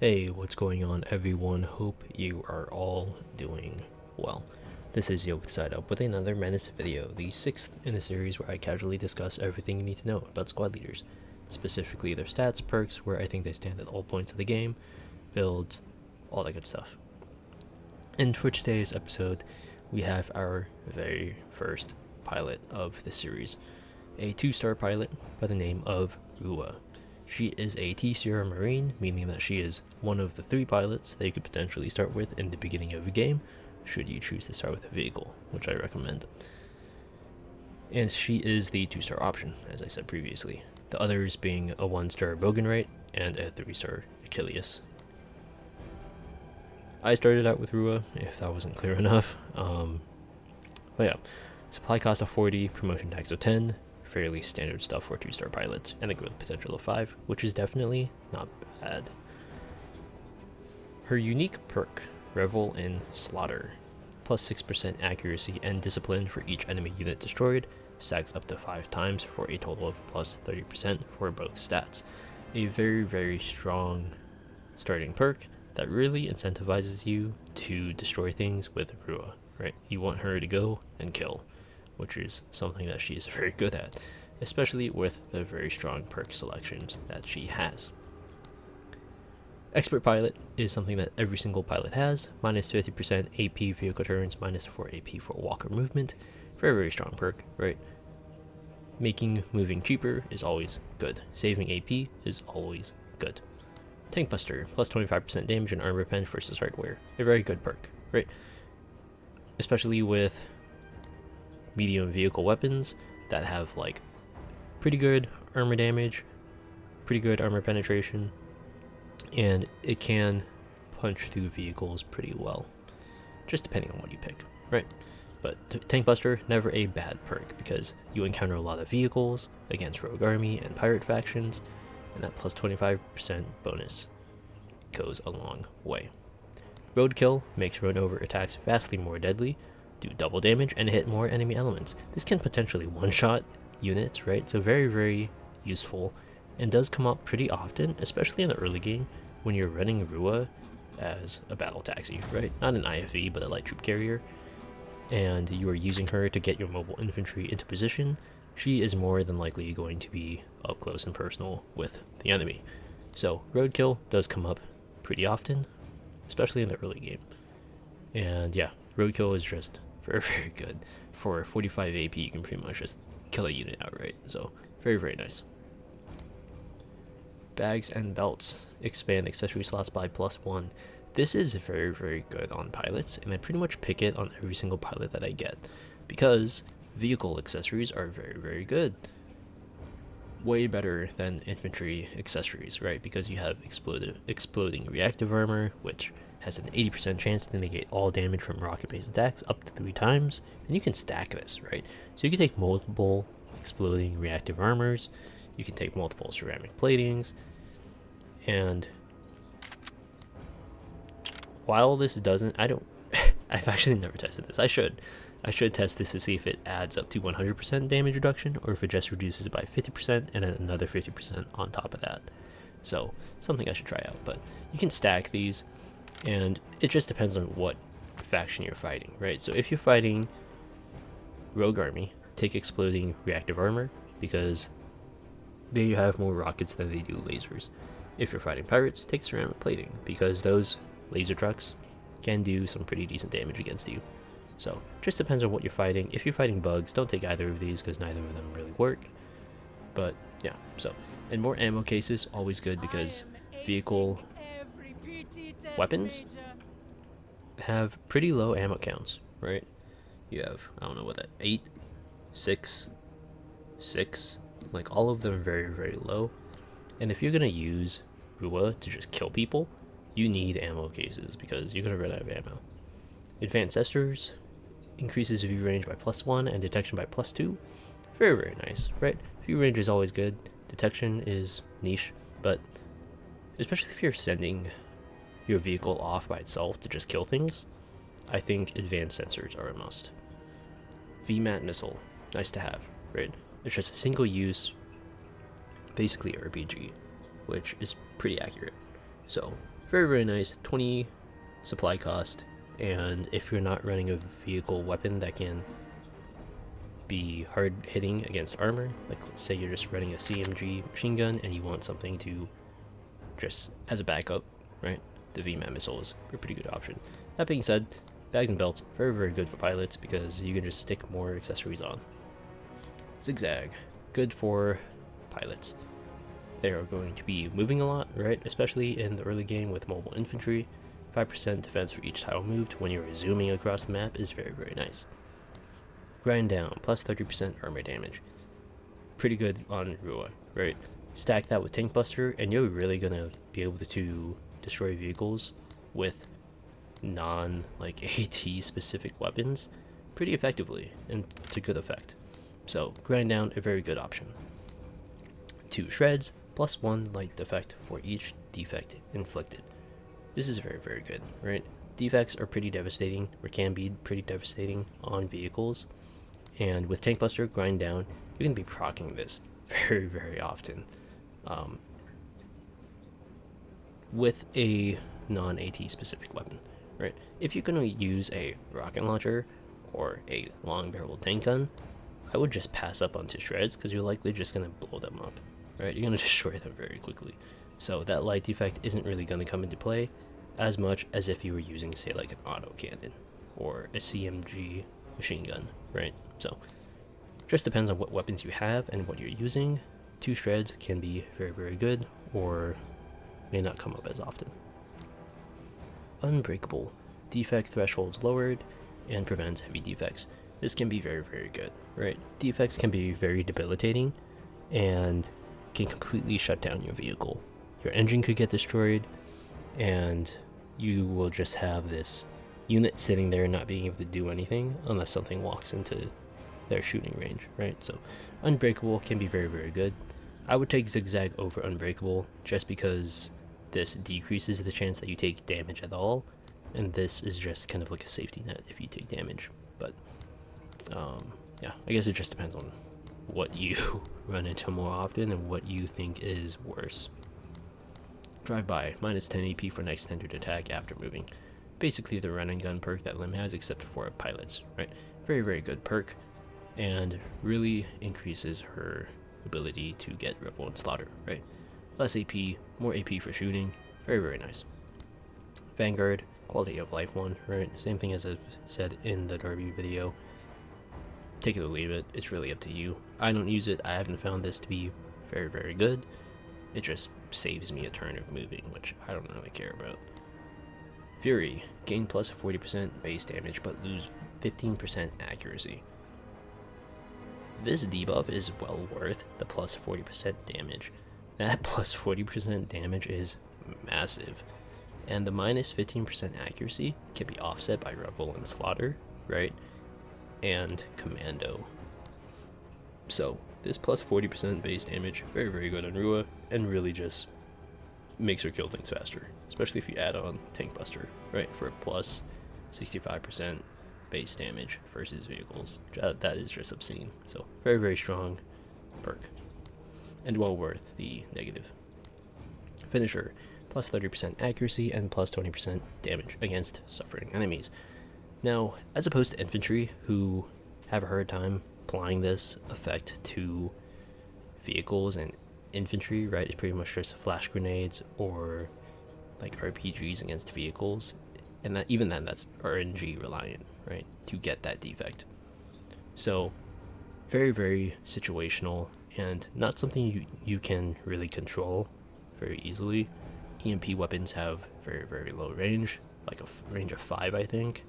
Hey, what's going on everyone? Hope you are all doing well. This is Yo with Side Up with another Menace video, the 6th in a series where I casually discuss everything you need to know about squad leaders, specifically their stats, perks, where I think they stand at all points of the game, builds, all that good stuff. And for today's episode, we have our very first pilot of the series, a 2-star pilot by the name of Rewa. She is a T-Sierra Marine, meaning that she is one of the 3 pilots that you could potentially start with in the beginning of a game, should you choose to start with a vehicle, which I recommend. And she is the 2-star option, as I said previously, the others being a 1-star Boganrite and a 3-star Achilles. I started out with Rewa, if that wasn't clear enough. But yeah, supply cost of 40, promotion tax of 10, fairly standard stuff for 2-star pilots, and the growth potential of 5, which is definitely not bad. Her unique perk, Revel in Slaughter, plus 6% accuracy and discipline for each enemy unit destroyed, stacks up to 5 times for a total of plus 30% for both stats. A very strong starting perk that really incentivizes you to destroy things with Rewa, right? You want her to go and kill, which is something that she is very good at, especially with the very strong perk selections that she has. Expert Pilot is something that every single pilot has, minus 50% AP vehicle turns, minus 4 AP for walker movement. Very strong perk, right? Making moving cheaper is always good. Saving AP is always good. Tank Buster, plus 25% damage and armor pen versus hardware. A very good perk, right? Especially with medium vehicle weapons that have like pretty good armor damage, pretty good armor penetration, and it can punch through vehicles pretty well, just depending on what you pick, right? But Tank Buster, never a bad perk because you encounter a lot of vehicles against rogue army and pirate factions, and that plus 25% bonus goes a long way. Roadkill makes run over attacks vastly more deadly, do double damage, and hit more enemy elements. This can potentially one-shot units, right? So very useful, and does come up pretty often, especially in the early game when you're running Rewa as a battle taxi, right? Not an IFV, but a light troop carrier, and you are using her to get your mobile infantry into position. She is more than likely going to be up close and personal with the enemy. So roadkill does come up pretty often, especially in the early game. And yeah, roadkill is just very good. For 45 AP, you can pretty much just kill a unit outright. So very nice. Bags and belts expand accessory slots by +1. This is very good on pilots, and I pretty much pick it on every single pilot that I get because vehicle accessories are very good. Way better than infantry accessories, right? Because you have exploding reactive armor, which has an 80% chance to negate all damage from rocket-based attacks up to 3 times, and you can stack this, right? So you can take multiple exploding reactive armors, you can take multiple ceramic platings, and while this doesn't, I've actually never tested this. I should test this to see if it adds up to 100% damage reduction, or if it just reduces by 50% and then another 50% on top of that. So something I should try out, but you can stack these, and it just depends on what faction you're fighting, right? So if you're fighting rogue army, take exploding reactive armor because they have more rockets than they do lasers. If you're fighting pirates, take ceramic plating because those laser trucks can do some pretty decent damage against you. So just depends on what you're fighting. If you're fighting bugs, don't take either of these because neither of them really work. But yeah, so, and more ammo cases, always good because vehicle weapons have pretty low ammo counts, right? You have, I don't know what that, 8, 6, 6, like all of them very low. And if you're gonna use Rewa to just kill people, you need ammo cases because you're gonna run out of ammo. Advanced Esters increases view range by +1 and detection by +2. Very nice, right? View range is always good. Detection is niche, but especially if you're sending your vehicle off by itself to just kill things, I think advanced sensors are a must. VMAT missile, nice to have, right? It's just a single use, basically RPG, which is pretty accurate. So Very, very nice. 20 supply cost, and if you're not running a vehicle weapon that can be hard hitting against armor, like let's say you're just running a CMG machine gun and you want something to just as a backup, right? The VMAT missile is a pretty good option. That being said, bags and belts, very, very good for pilots because you can just stick more accessories on. Zigzag, good for pilots. They are going to be moving a lot, right? Especially in the early game with mobile infantry. 5% defense for each tile moved when you're zooming across the map is very, very nice. Grind down, plus 30% armor damage. Pretty good on Rewa, right? Stack that with Tank Buster, and you're really gonna be able to destroy vehicles with non-like AT specific weapons pretty effectively and to good effect. So grind down, a very good option. 2 shreds, plus 1 light defect for each defect inflicted. This is very, very good, right? Defects are pretty devastating, or can be pretty devastating on vehicles. And with Tank Buster, grind down, you're going to be proccing this very, very often. With a non-AT specific weapon, right? If you're going to use a rocket launcher or a long barrel tank gun, I would just pass up onto shreds because you're likely just going to blow them up, right? You're going to destroy them very quickly. So that light defect isn't really going to come into play as much as if you were using, say, like an auto cannon or a CMG machine gun, right? So just depends on what weapons you have and what you're using. 2 shreds can be very, very good, or may not come up as often. Unbreakable, defect thresholds lowered and prevents heavy defects. This can be very, very good, right? Defects can be very debilitating and can completely shut down your vehicle. Your engine could get destroyed, and you will just have this unit sitting there not being able to do anything unless something walks into their shooting range, right? So Unbreakable can be very, very good. I would take Zigzag over Unbreakable just because this decreases the chance that you take damage at all, and this is just kind of like a safety net if you take damage. But yeah, I guess it just depends on what you run into more often and what you think is worse. Drive-by, minus 10 AP for an extended attack after moving. Basically the run and gun perk that Lim has, except for pilots, right? Very, very good perk, and really increases her ability to get Revel and Slaughter, right? Less AP, more AP for shooting, very, very nice. Vanguard, quality of life one, right? Same thing as I've said in the Derby video. Take it or leave it, it's really up to you. I don't use it, I haven't found this to be very, very good. It just saves me a turn of moving, which I don't really care about. Fury, gain plus 40% base damage, but lose 15% accuracy. This debuff is well worth the plus 40% damage. That plus 40% damage is massive. And the minus 15% accuracy can be offset by Revel and Slaughter, right? And Commando. So this plus 40% base damage, very, very good on Rewa, and really just makes her kill things faster, especially if you add on Tank Buster, right? For a plus 65% base damage versus vehicles. That is just obscene. So very, very strong perk, and well worth the negative. Finisher, plus 30% accuracy and plus 20% damage against suffering enemies. Now, as opposed to infantry, who have a hard time applying this effect to vehicles, and infantry, right, is pretty much just flash grenades or like RPGs against vehicles, and that even then that's RNG reliant, right, to get that defect. So very, very situational and not something you can really control very easily. EMP weapons have very, very low range, like a range of 5, I think.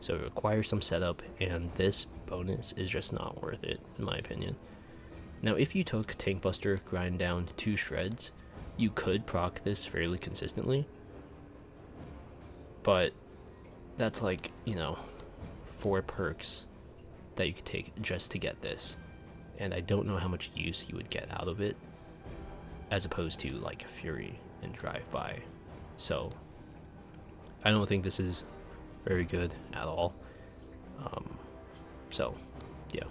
So it requires some setup, and this bonus is just not worth it, in my opinion. Now, if you took Tank Buster, grind down 2 shreds, you could proc this fairly consistently. But that's like, 4 perks that you could take just to get this. And I don't know how much use you would get out of it, as opposed to like Fury and Drive-By. So I don't think this is very good at all. So yeah,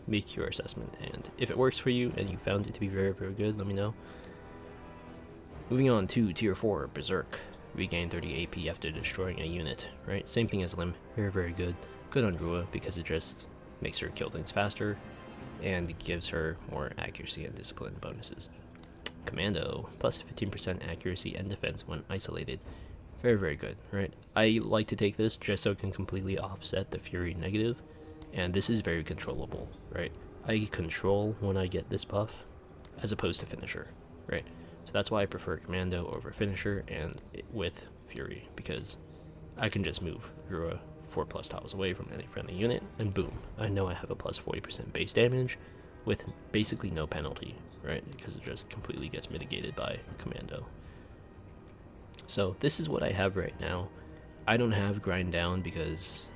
make your assessment, and if it works for you and you found it to be very, very good, let me know. Moving on to Tier 4, Berserk. Regain 30 AP after destroying a unit, right? Same thing as Limb, very, very good. Good on Rua because it just makes her kill things faster and gives her more accuracy and discipline bonuses. Commando, plus 15% accuracy and defense when isolated. Very, very good, right? I like to take this just so it can completely offset the Fury negative, and this is very controllable, right? I control when I get this buff, as opposed to Finisher, right? So that's why I prefer Commando over Finisher and with Fury, because I can just move Rua 4+ tiles away from any friendly unit, and boom, I know I have a plus 40% base damage with basically no penalty, right? Because it just completely gets mitigated by Commando. So this is what I have right now. I don't have Grind Down because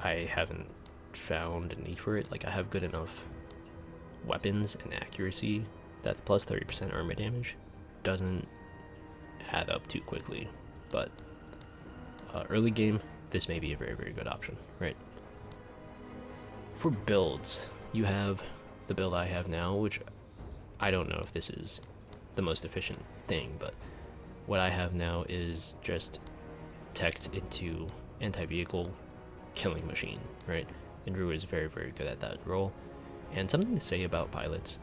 I haven't found a need for it. Like, I have good enough weapons and accuracy that the plus 30% armor damage doesn't add up too quickly. But early game, this may be a very, very good option, right? For builds, you have the build I have now, which I don't know if this is the most efficient thing, but what I have now is just teched into anti-vehicle killing machine, right? And Rue is very, very good at that role. And something to say about pilots,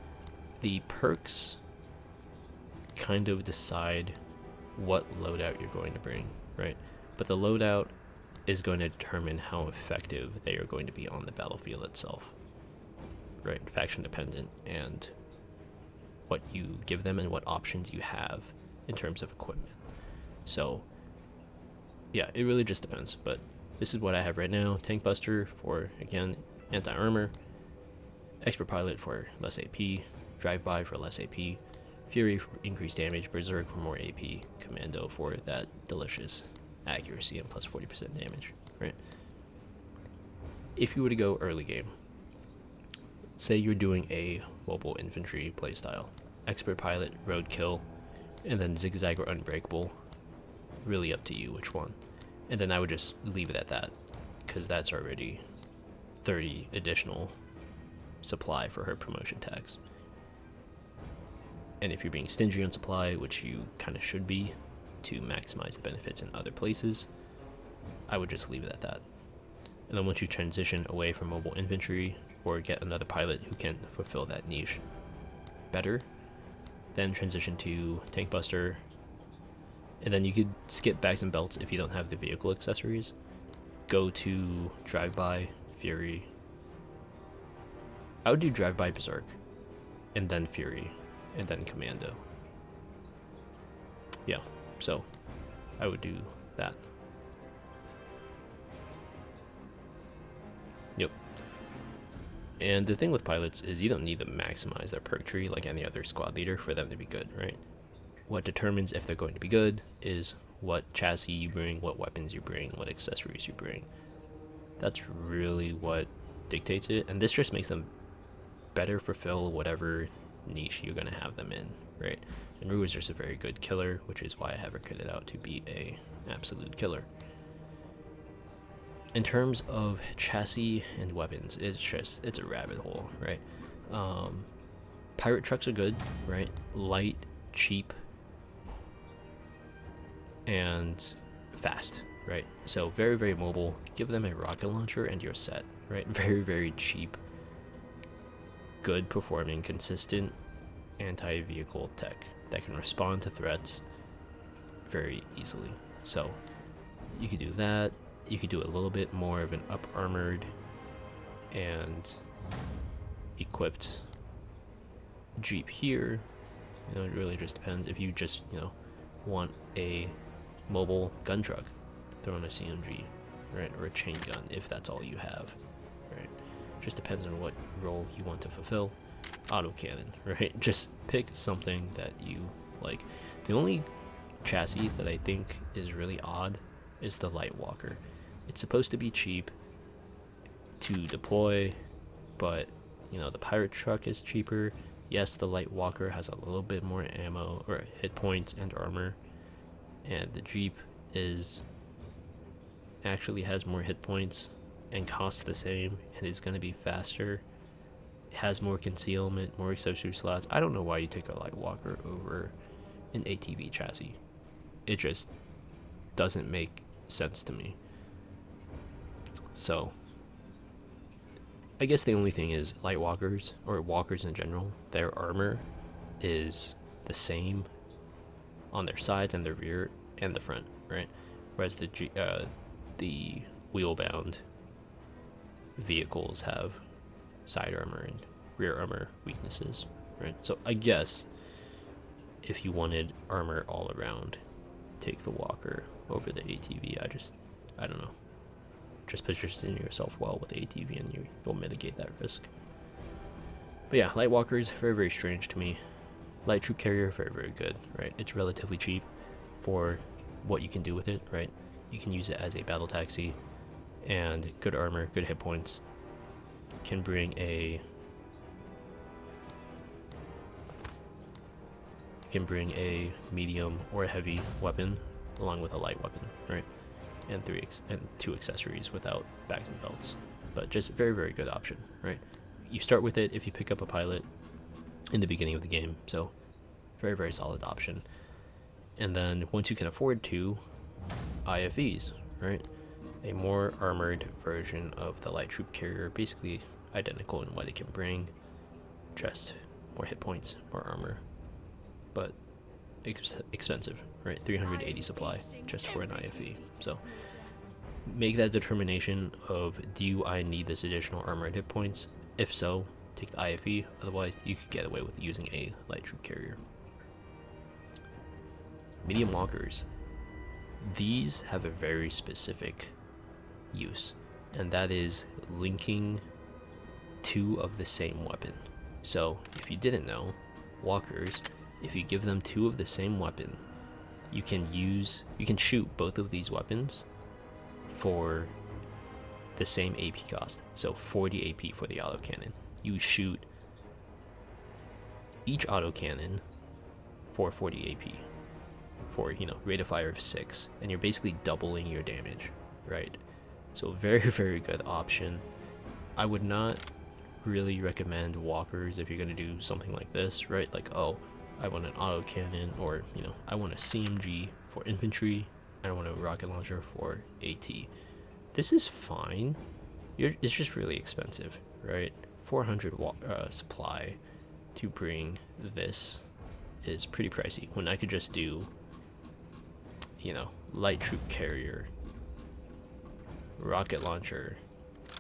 the perks kind of decide what loadout you're going to bring, right? But the loadout is going to determine how effective they are going to be on the battlefield itself, right? Faction dependent, and what you give them and what options you have in terms of equipment. So yeah, it really just depends, but this is what I have right now. Tank Buster for, again, anti-armor, Expert Pilot for less AP, Drive-By for less AP, Fury for increased damage, Berserk for more AP, Commando for that delicious accuracy and plus 40% damage, right? If you were to go early game, say you're doing a mobile infantry playstyle, Expert Pilot, Roadkill, and then Zigzag or Unbreakable, really up to you which one. And then I would just leave it at that, because that's already 30 additional supply for her promotion tags. And if you're being stingy on supply, which you kind of should be to maximize the benefits in other places, I would just leave it at that. And then once you transition away from mobile infantry or get another pilot who can fulfill that niche better, then transition to Tank Buster, and then you could skip bags and belts if you don't have the vehicle accessories. Go to Drive-By, Fury. I would do Drive-By, Berserk, and then Fury, and then Commando. Yeah, so I would do that. Yep. And the thing with pilots is you don't need to maximize their perk tree like any other squad leader for them to be good, right? What determines if they're going to be good is what chassis you bring, what weapons you bring, what accessories you bring. That's really what dictates it, and this just makes them better fulfill whatever niche you're going to have them in, right? And Rue is just a very good killer, which is why I have her kitted out to be a absolute killer. In terms of chassis and weapons, it's a rabbit hole, right? Pirate trucks are good, right? Light, cheap, and fast, right? So very, very mobile. Give them a rocket launcher and you're set, right? Very, very cheap, good performing, consistent anti-vehicle tech that can respond to threats very easily. So you could do that. You could do a little bit more of an up-armored and equipped Jeep here. You know, it really just depends. If you just, want a mobile gun truck, throw in a CMG, right? Or a chain gun if that's all you have, right? Just depends on what role you want to fulfill. Autocannon, right? Just pick something that you like. The only chassis that I think is really odd is the Light Walker. It's supposed to be cheap to deploy, but the pirate truck is cheaper. Yes, the Light Walker has a little bit more ammo or hit points and armor, and the Jeep actually has more hit points and costs the same and is going to be faster. It has more concealment, more accessory slots. I don't know why you take a Light Walker over an ATV chassis. It just doesn't make sense to me. So I guess the only thing is light walkers, or walkers in general, their armor is the same on their sides and their rear and the front, right? Whereas the wheel-bound vehicles have side armor and rear armor weaknesses, right? So I guess if you wanted armor all around, take the walker over the ATV. I don't know. Just position yourself well with the ATV and you'll mitigate that risk. But yeah, light walkers, very, very strange to me. Light troop carrier, very, very good, right? It's relatively cheap for what you can do with it, right? You can use it as a battle taxi, and good armor, good hit points. Can bring a medium or a heavy weapon along with a light weapon, right? And two accessories without bags and belts. But just a very, very good option, right? You start with it if you pick up a pilot in the beginning of the game, so very, very solid option. And then once you can afford to, IFVs, right? A more armored version of the light troop carrier, basically identical in what it can bring, just more hit points, more armor, but expensive, right? 380 supply just for an IFV. So make that determination of, do I need this additional armor and hit points? If so, take the IFV. Otherwise, you could get away with using a light troop carrier. Medium walkers. These have a very specific use, and that is linking two of the same weapon. So if you didn't know, walkers, if you give them two of the same weapon, you can shoot both of these weapons for the same AP cost. So 40 AP for the autocannon. You shoot each autocannon for 40 AP for, rate of fire of 6, and you're basically doubling your damage, right? So very, very good option. I would not really recommend walkers if you're going to do something like this, right? Like, oh, I want an autocannon, or I want a CMG for infantry, I want a rocket launcher for AT. This is fine. It's just really expensive, right? 400 supply to bring this is pretty pricey, when I could just do light troop carrier, rocket launcher,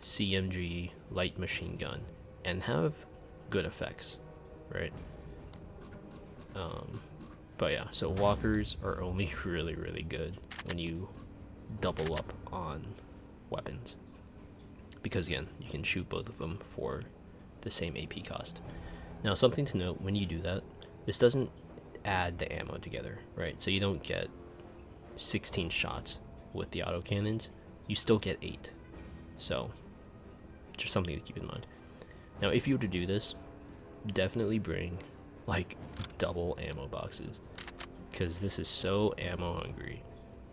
CMG, light machine gun, and have good effects, right? But yeah, so walkers are only really, really good when you double up on weapons, because again, you can shoot both of them for the same AP cost. Now, something to note when you do that, this doesn't add the ammo together, right? So you don't get 16 shots with the autocannons, you still get 8. So just something to keep in mind. Now, if you were to do this, definitely bring like double ammo boxes, because this is so ammo hungry.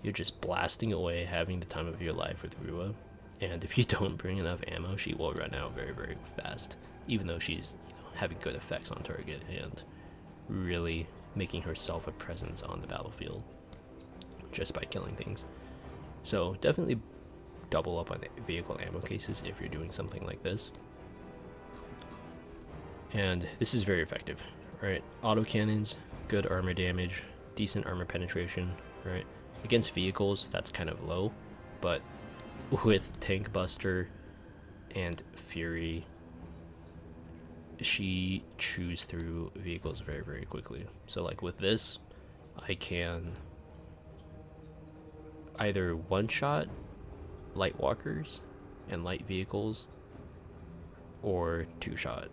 You're just blasting away, having the time of your life with Rewa, and if you don't bring enough ammo, she will run out very, very fast, even though she's having good effects on target and really making herself a presence on the battlefield just by killing things. So definitely double up on vehicle ammo cases if you're doing something like this. And this is very effective, right? Autocannons, good armor damage, decent armor penetration, right? Against vehicles, that's kind of low, but with Tank Buster and Fury, she chews through vehicles very, very quickly. So like with this, I can either one-shot light walkers and light vehicles, or two-shot.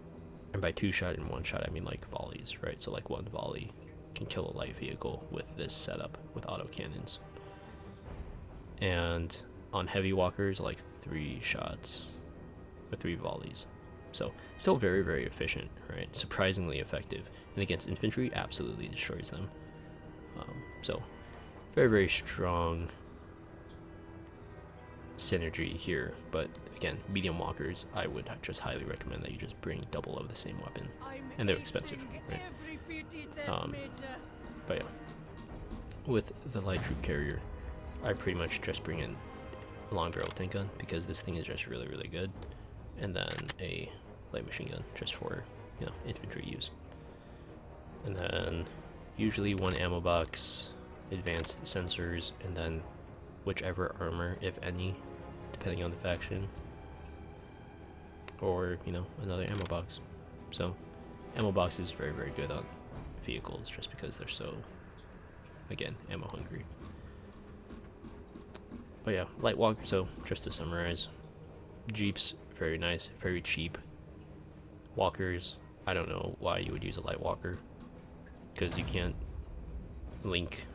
And by two-shot and one-shot, I mean like volleys, right? So like one volley can kill a light vehicle with this setup with autocannons. And on heavy walkers, like 3 shots or 3 volleys. So still very, very efficient, right? Surprisingly effective. And against infantry, absolutely destroys them. So very, very strong synergy here. But again, medium walkers, I would just highly recommend that you just bring double of the same weapon. And they're expensive, right? But yeah, with the light troop carrier, I pretty much just bring in a long barrel tank gun because this thing is just really, really good, and then a light machine gun just for, you know, infantry use. And then usually one ammo box, advanced sensors, and then whichever armor, if any, depending on the faction, or, you know, another ammo box. So ammo box is very, very good on vehicles just because they're so, again, ammo hungry. But yeah, light walker. So just to summarize, Jeeps, very nice, very cheap. Walkers, I don't know why you would use a light walker, because you can't link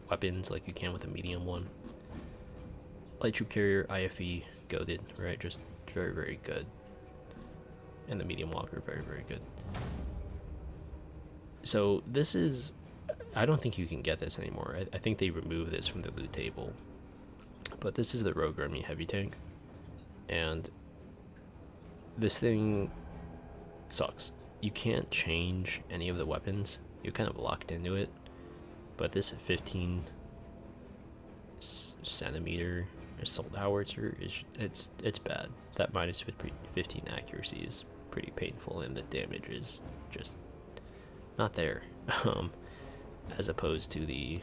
weapons like you can with a medium one. Light troop carrier, IFE, goated, right? Just very, very good. And the medium walker, very, very good. So this is, I don't think you can get this anymore. I think they removed this from the loot table. But this is the Rogue Army heavy tank, and this thing sucks. You can't change any of the weapons. You're kind of locked into it. But this 15 centimeter assault howitzer is it's bad. That minus 15 accuracy is pretty painful, and the damage is just not there. As opposed to the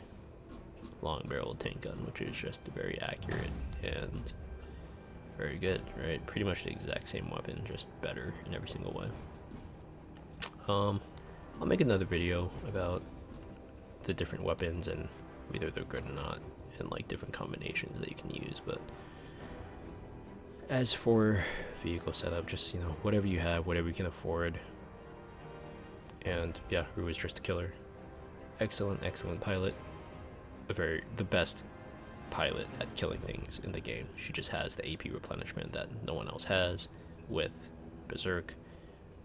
long barrel tank gun, which is just very accurate and very good, right? Pretty much the exact same weapon, just better in every single way. I'll make another video about the different weapons and whether they're good or not, and like different combinations that you can use. But as for vehicle setup, just, you know, whatever you have, whatever you can afford. And yeah, Rue is just a killer. Excellent, excellent pilot. The best pilot at killing things in the game. She just has the AP replenishment that no one else has, with Berserk,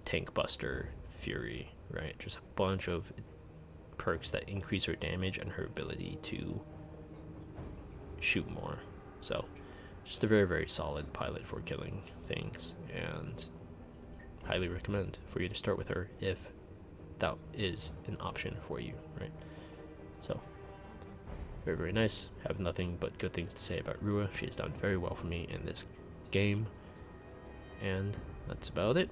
Tank Buster, Fury, right? Just a bunch of perks that increase her damage and her ability to shoot more. So just a very, very solid pilot for killing things, and highly recommend for you to start with her if that is an option for you, right? So very, very nice. Have nothing but good things to say about Rewa. She has done very well for me in this game. And that's about it.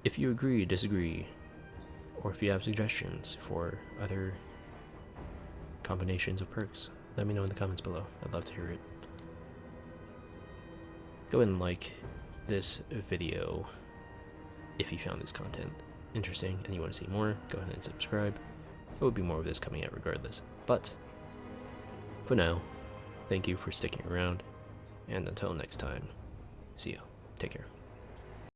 If you agree, disagree, or if you have suggestions for other combinations of perks, let me know in the comments below. I'd love to hear it. Go ahead and like this video if you found this content interesting and you want to see more. Go ahead and subscribe. There will be more of this coming out regardless. But for now, thank you for sticking around, and until next time, see ya. Take care.